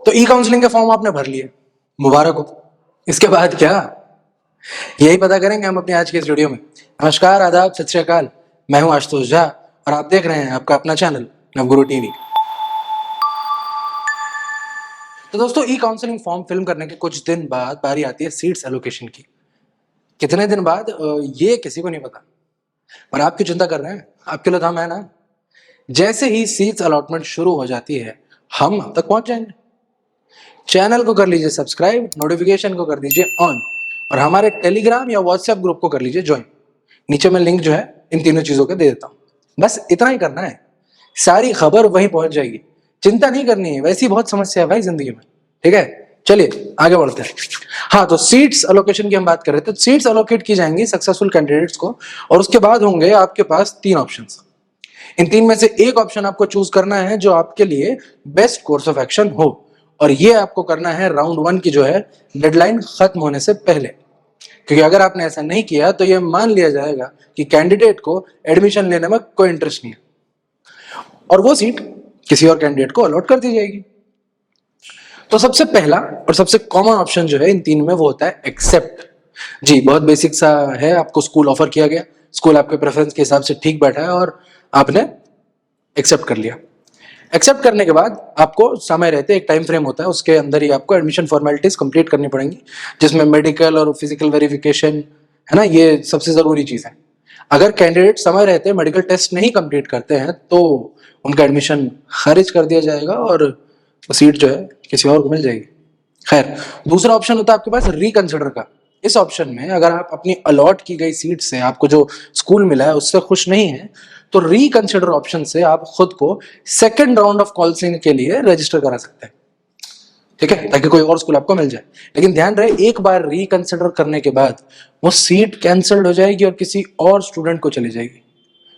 तो ई काउंसलिंग के फॉर्म आपने भर लिए, मुबारक हो। इसके बाद क्या, यही पता करेंगे हम अपने आज के इस वीडियो में। नमस्कार, आदाब, सत श्री अकाल। मैं हूं आशुतोष झा और आप देख रहे हैं आपका अपना चैनल नवगुरु टीवी। तो दोस्तों, ई काउंसलिंग फॉर्म फिल करने के कुछ दिन बाद बारी आती है सीट्स एलोकेशन की। कितने दिन बाद ये किसी को नहीं पता, पर आप क्यों चिंता कर रहे हैं, आपके लिए हम है ना। जैसे ही सीट्स अलॉटमेंट शुरू हो जाती है, हम अब तक पहुंच जाएंगे। चैनल को कर लीजिए सब्सक्राइब, नोटिफिकेशन को कर दीजिए ऑन, और हमारे टेलीग्राम या व्हाट्सएप ग्रुप को कर लीजिए ज्वाइन। नीचे मैं लिंक जो है इन तीनों चीजों के दे देता हूं। बस इतना ही करना है, सारी खबर वहीं पहुंच जाएगी। चिंता नहीं करनी है, वैसी बहुत समस्या है भाई जिंदगी में। ठीक है, चलिए आगे बढ़ते हैं। हाँ, तो सीट्स अलोकेशन की हम बात कर रहे थे। तो सीट्स अलोकेट की जाएंगी सक्सेसफुल कैंडिडेट्स को, और उसके बाद होंगे आपके पास 3 ऑप्शंस। इन 3 में से एक ऑप्शन आपको चूज करना है जो आपके लिए बेस्ट कोर्स ऑफ एक्शन हो, और ये आपको करना है राउंड 1 की जो है डेडलाइन खत्म होने से पहले। क्योंकि अगर आपने ऐसा नहीं किया तो ये मान लिया जाएगा कि कैंडिडेट को एडमिशन लेने में कोई इंटरेस्ट नहीं है, और वो सीट किसी और कैंडिडेट को अलॉट कर दी जाएगी। तो सबसे पहला और सबसे कॉमन ऑप्शन जो है इन 3 में वो होता है एक्सेप्ट। जी, बहुत बेसिक सा है। आपको स्कूल ऑफर किया गया, स्कूल आपके प्रेफरेंस के हिसाब से ठीक बैठा है और आपने एक्सेप्ट कर लिया। एक्सेप्ट करने के बाद आपको समय रहते एक टाइम फ्रेम होता है, उसके अंदर ही आपको एडमिशन फॉर्मेलिटीज कंप्लीट करनी पड़ेंगी, जिसमें मेडिकल और फिजिकल वेरिफिकेशन है ना, ये सबसे जरूरी चीज है। अगर कैंडिडेट समय रहते मेडिकल टेस्ट नहीं कंप्लीट करते हैं तो उनका एडमिशन खारिज कर दिया जाएगा और सीट जो है किसी और को मिल जाएगी। खैर, दूसरा ऑप्शन होता है आपके पास रिकंसिडर का। इस ऑप्शन में अगर आप अपनी अलॉट की गई सीट से, आपको जो स्कूल मिला है उससे खुश नहीं है, तो रिकंसिडर ऑप्शन से आप खुद को सेकंड राउंड ऑफ काउंसलिंग के लिए रजिस्टर करा सकते हैं। ठीक है, ताकि कोई और स्कूल आपको मिल जाए। लेकिन ध्यान रहे, एक बार रिकंसिडर करने के बाद वो सीट कैंसिल्ड हो जाएगी और किसी और स्टूडेंट को चली जाएगी,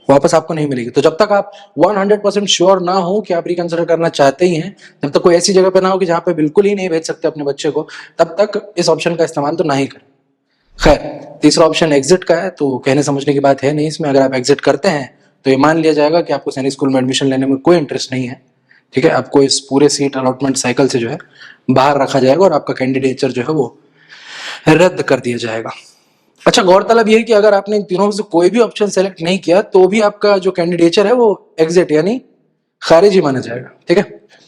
वापस आपको नहीं मिलेगी। तो जब तक आप 100% श्योर ना हो कि आप रिकंसिडर करना चाहते ही हैं, जब तक कोई ऐसी जगह पे ना हो कि जहां पे बिल्कुल ही नहीं भेज सकते अपने बच्चे को, तब तक इस ऑप्शन का इस्तेमाल तो ना ही करें। खैर, तीसरा ऑप्शन एग्जिट का है, तो कहने समझने की बात है नहीं इसमें। अगर आप एग्जिट करते हैं तो ये मान लिया जाएगा कि आपको सैनिक स्कूल में एडमिशन लेने में कोई इंटरेस्ट नहीं है। ठीक है, आपको इस पूरे सीट अलॉटमेंट साइकिल से जो है बाहर रखा जाएगा और आपका कैंडिडेचर जो है वो रद्द कर दिया जाएगा। अच्छा, गौरतलब यह है कि अगर आपने इन तीनों में से कोई भी ऑप्शन सेलेक्ट नहीं किया तो भी आपका जो कैंडिडेचर है वो एग्जिट यानी खारिज ही माना जाएगा। ठीक है,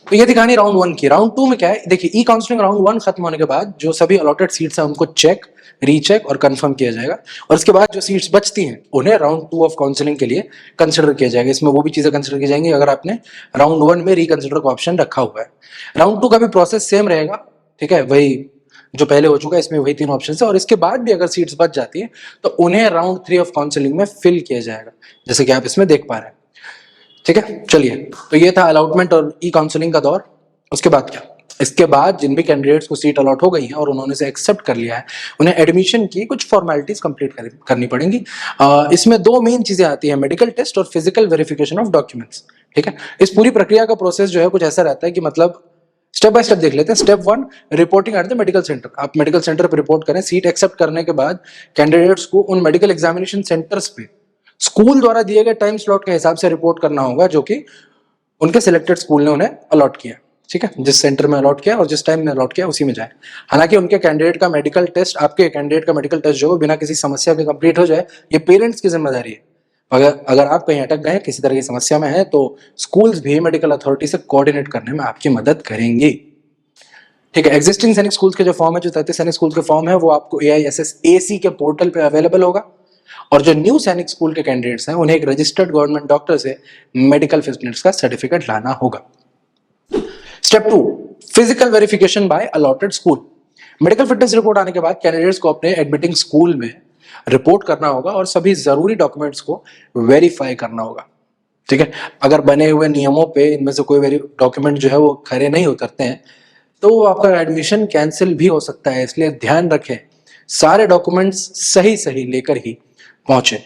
तो ये थी कहानी राउंड 1 की। राउंड 2 में क्या है, देखिए, ई काउंसलिंग राउंड 1 खत्म होने के बाद जो सभी अलॉटेड सीट्स हैं उनको चेक, रीचेक और कंफर्म किया जाएगा, और उसके बाद जो सीट्स बचती हैं उन्हें राउंड 2 ऑफ काउंसलिंग के लिए कंसिडर किया जाएगा। इसमें वो भी चीजें कंसिडर की जाएंगी अगर आपने राउंड 1 में रिकंसिडर का ऑप्शन रखा हुआ है। राउंड 2 का भी प्रोसेस सेम रहेगा। ठीक है, वही जो पहले हो चुका है, इसमें वही 3 ऑप्शन है, और इसके बाद भी अगर सीट्स बच जाती है तो उन्हें राउंड 3 ऑफ काउंसलिंग में फिल किया जाएगा, जैसे कि आप इसमें देख पा रहे हैं। ठीक है, चलिए, तो ये था अलॉटमेंट और ई काउंसलिंग का दौर। उसके बाद क्या, इसके बाद जिन भी कैंडिडेट्स को सीट अलॉट हो गई है और उन्होंने से एक्सेप्ट कर लिया है, उन्हें एडमिशन की कुछ फॉर्मेलिटीज कंप्लीट करनी पड़ेंगी। इसमें 2 मेन चीजें आती है, मेडिकल टेस्ट और फिजिकल वेरिफिकेशन ऑफ डॉक्यूमेंट्स। ठीक है, इस पूरी प्रक्रिया का प्रोसेस जो है कुछ ऐसा रहता है कि मतलब स्टेप बाय स्टेप देख लेते हैं। Step 1, reporting at the medical centre. आप मेडिकल सेंटर पर रिपोर्ट करें। सीट एक्सेप्ट करने के बाद कैंडिडेट्स को उन मेडिकल एग्जामिनेशन सेंटर्स पे स्कूल द्वारा दिए गए टाइम स्लॉट के हिसाब से रिपोर्ट करना होगा, जो कि उनके सिलेक्टेड स्कूल ने उन्हें अलॉट किया। ठीक है, जिस सेंटर में अलॉट किया और जिस टाइम में अलॉट किया उसी में जाए। हालांकि उनके कैंडिडेट का मेडिकल टेस्ट, आपके कैंडिडेट का मेडिकल टेस्ट जो बिना किसी समस्या के कंप्लीट हो जाए, ये पेरेंट्स की जिम्मेदारी है। अगर आप कहीं अटक गए, किसी तरह की समस्या में है, तो स्कूल्स भी मेडिकल अथॉरिटी से कोऑर्डिनेट करने में आपकी मदद करेंगे। ठीक है, एग्जिस्टिंग सैनिक स्कूल्स के जो फॉर्म है, जो 33 सैनिक स्कूल के फॉर्म है, वो आपको AISSAC के पोर्टल पे अवेलेबल होगा। और जो न्यू सैनिक स्कूल के कैंडिडेट्स हैं उन्हें एक रजिस्टर्ड गवर्नमेंट डॉक्टर से मेडिकल फिटनेस का सर्टिफिकेट लाना होगा। Step 2, physical verification bye allotted school. Medical fitness report आने के बाद कैंडिडेट्स को अपने एडमिटिंग स्कूल में रिपोर्ट करना होगा और सभी जरूरी डॉक्यूमेंट्स को वेरीफाई करना होगा। ठीक है, अगर बने हुए नियमों पे इनमें से कोई डॉक्यूमेंट जो है वो खरे नहीं उतरते हैं तो आपका एडमिशन कैंसिल भी हो सकता है। इसलिए ध्यान रखें, सारे डॉक्यूमेंट्स सही सही लेकर ही पहुंचे।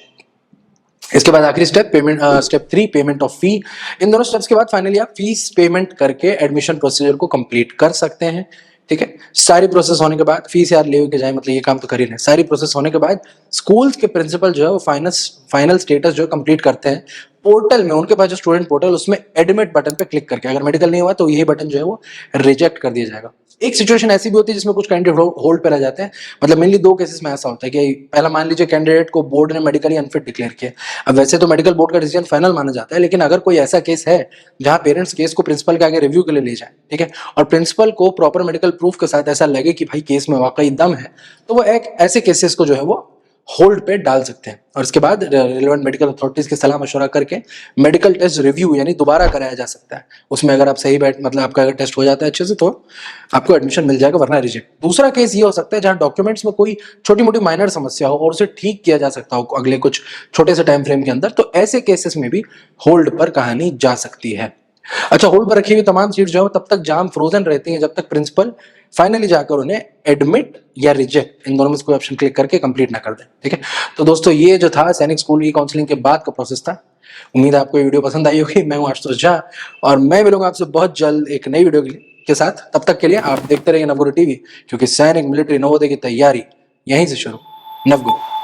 इसके बाद आखिरी step, payment. Step 3, payment of fee. इन दोनों स्टेप्स के बाद फाइनली आप फीस पेमेंट करके एडमिशन प्रोसीजर को कंप्लीट कर सकते हैं। ठीक है। सारी प्रोसेस होने के बाद फीस यार ले के जाए, मतलब ये काम तो कर ही रहे। सारी प्रोसेस होने के बाद स्कूल्स के प्रिंसिपल जो है वो फाइनल स्टेटस जो है कंप्लीट करते हैं पोर्टल में। उनके पास जो स्टूडेंट पोर्टल, उसमें एडमिट बटन पे क्लिक करके, अगर मेडिकल नहीं हुआ तो यही बटन जो है वो रिजेक्ट कर दिया जाएगा। एक सिचुएशन ऐसी भी होती है जिसमें कुछ कैंडिडेट होल्ड पे रह जाते हैं। मतलब मेनली 2 केसेस में ऐसा होता है कि पहला, मान लीजिए कैंडिडेट को बोर्ड ने मेडिकली अनफिट डिक्लेयर किया। अब वैसे तो मेडिकल बोर्ड का डिसीजन फाइनल माना जाता है, लेकिन अगर कोई ऐसा केस है जहां पेरेंट्स केस को प्रिंसिपल के आगे रिव्यू के लिए ले जाए, ठीक है, और प्रिंसिपल को प्रॉपर मेडिकल प्रूफ के साथ ऐसा लगे कि भाई केस में वाकई दम है, तो वो एक ऐसे केसेस को जो है वो होल्ड पे डाल सकते हैं। और इसके बाद रिलेवेंट मेडिकल अथॉरिटीज के सलाह मशवरा करके मेडिकल टेस्ट रिव्यू यानी दोबारा कराया जा सकता है। उसमें अगर आप सही बैठ, मतलब आपका अगर टेस्ट हो जाता है अच्छे से, तो आपको एडमिशन मिल जाएगा, वरना रिजेक्ट। दूसरा केस ये हो सकता है जहां डॉक्यूमेंट्स में कोई छोटी मोटी माइनर समस्या हो और उसे ठीक किया जा सकता हो अगले कुछ छोटे से टाइम फ्रेम के अंदर, तो ऐसे केसेस में भी होल्ड पर कहानी जा सकती है। अच्छा, होल्ड पर रखी हुई तमाम सीट्स जो है तब तक जाम फ्रोजन रहती हैं जब तक प्रिंसिपल फाइनली जाकर उन्हें एडमिट या रिजेक्ट, इन दोनों में से कोई ऑप्शन क्लिक करके कंप्लीट ना कर दे। ठीक है, तो दोस्तों ये जो था सैनिक स्कूल की काउंसलिंग के बाद का प्रोसेस था। उम्मीद है आपको ये वीडियो पसंद आई होगी। मैं हूं आशुतोष झा और मैं मिलूंगा आपसे बहुत जल्द एक नई वीडियो के साथ। तब तक के लिए आप देखते रहिए नवगुरु टीवी, क्योंकि सैनिक, मिलिट्री, नवोदय की तैयारी यहीं से शुरू। नवगुरु।